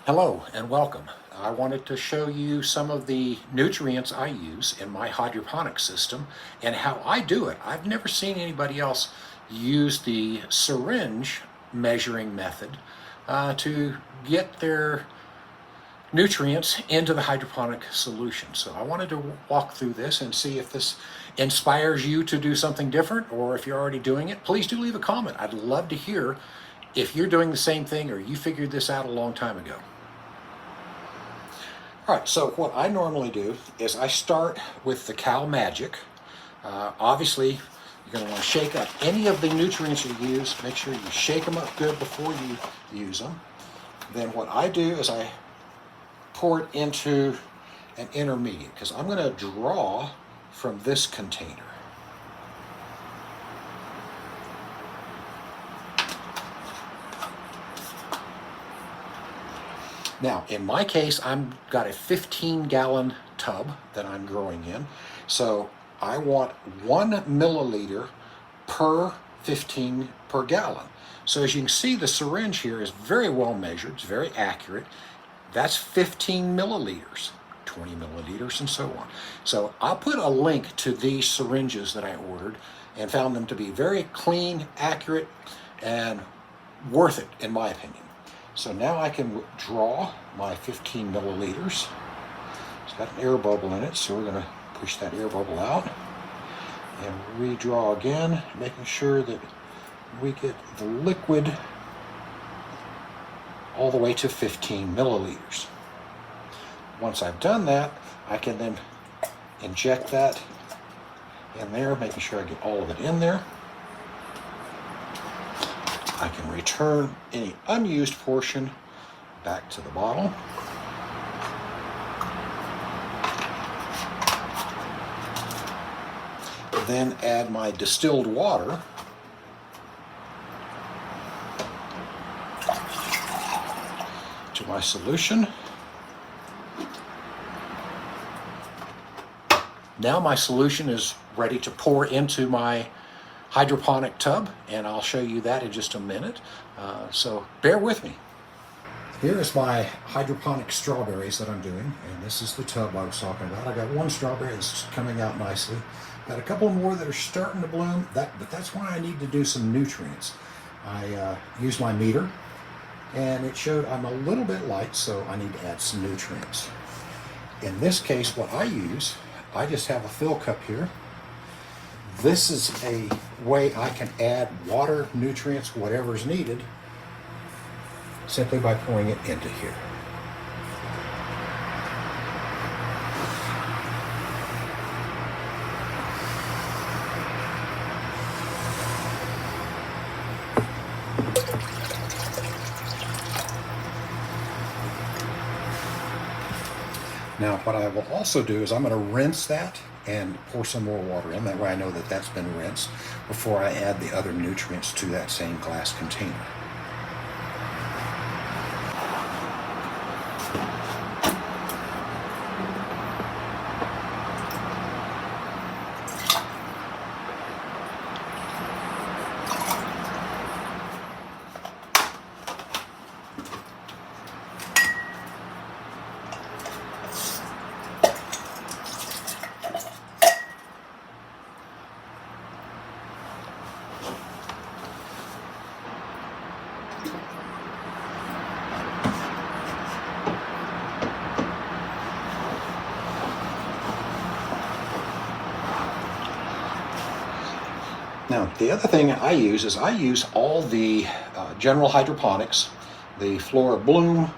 Hello and welcome. I wanted to show you some of the nutrients I use in my hydroponic system and how I do it. I've never seen anybody else use the syringe measuring method to get their nutrients into the hydroponic solution. So I wanted to walk through this and see if this inspires you to do something different, or if you're already doing it, please do leave a comment. I'd love to hear if you're doing the same thing or you figured this out a long time ago. All right, so what I normally do is I start with the CALiMAGic. Obviously, you're going to want to shake up any of the nutrients you use. Make sure you shake them up good before you use them. Then what I do is I pour it into an intermediate, because I'm going to draw from this container. Now, in my case, I've got a 15-gallon tub that I'm growing in, so I want 1 milliliter per 15 per gallon. So as you can see, the syringe here is very well measured, it's very accurate. That's 15 milliliters, 20 milliliters, and so on. So I'll put a link to these syringes that I ordered and found them to be very clean, accurate, and worth it, in my opinion. So now I can draw my 15 milliliters. It's got an air bubble in it, so we're going to push that air bubble out and redraw again, making sure that we get the liquid all the way to 15 milliliters. Once I've done that, I can then inject that in there, making sure I get all of it in there. I can return any unused portion back to the bottle. Then add my distilled water. To my solution. Now my solution is ready to pour into my hydroponic tub, and I'll show you that in just a minute. So bear with me. Here is my hydroponic strawberries that I'm doing, and this is the tub I was talking about. I got one strawberry that's coming out nicely. Got a couple more that are starting to bloom, but that's why I need to do some nutrients. I use my meter, and it showed I'm a little bit light, so I need to add some nutrients. In this case, what I use, I just have a fill cup here. This is a way I can add water, nutrients, whatever's needed, simply by pouring it into here. Now, what I will also do is I'm going to rinse that and pour some more water in. That way I know that that's been rinsed before I add the other nutrients to that same glass container. Now, the other thing I use is I use all the general hydroponics, the Flora Bloom,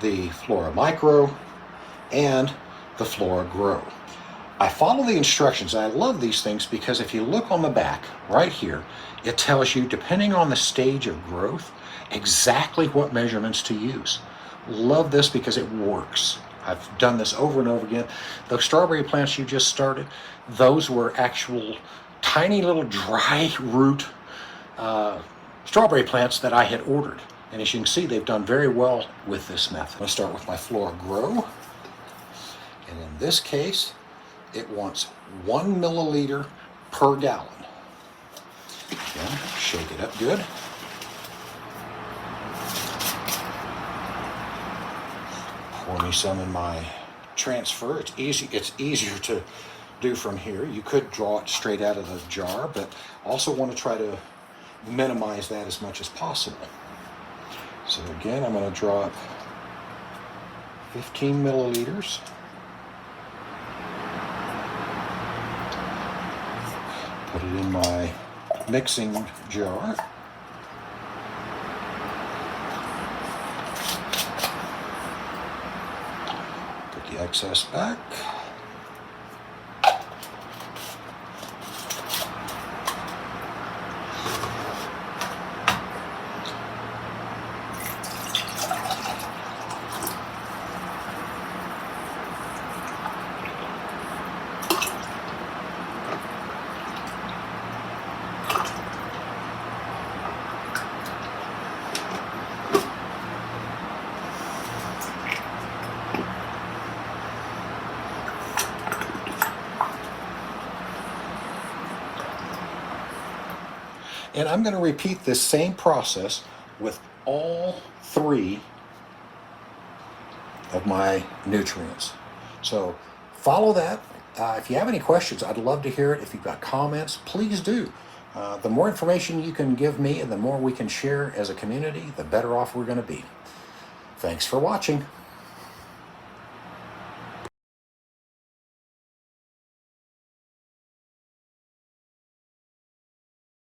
the Flora Micro, and the Flora Grow. I follow the instructions, and I love these things because if you look on the back, right here, it tells you, depending on the stage of growth, exactly what measurements to use. Love this because it works. I've done this over and over again. Those strawberry plants you just started, those were actual tiny little dry root strawberry plants that I had ordered. And as you can see, they've done very well with this method. I'm going to start with my Flora Grow. And in this case, it wants 1 milliliter per gallon. Again, shake it up good. Pour me some in my transfer. It's easy. It's easier to do from here. You could draw it straight out of the jar, but also want to try to minimize that as much as possible. So again, I'm going to drop 15 milliliters. Put it in my mixing jar. Put the excess back. And I'm going to repeat this same process with all 3 of my nutrients. So follow that. If you have any questions, I'd love to hear it. If you've got comments, please do. The more information you can give me and the more we can share as a community, the better off we're going to be. Thanks for watching.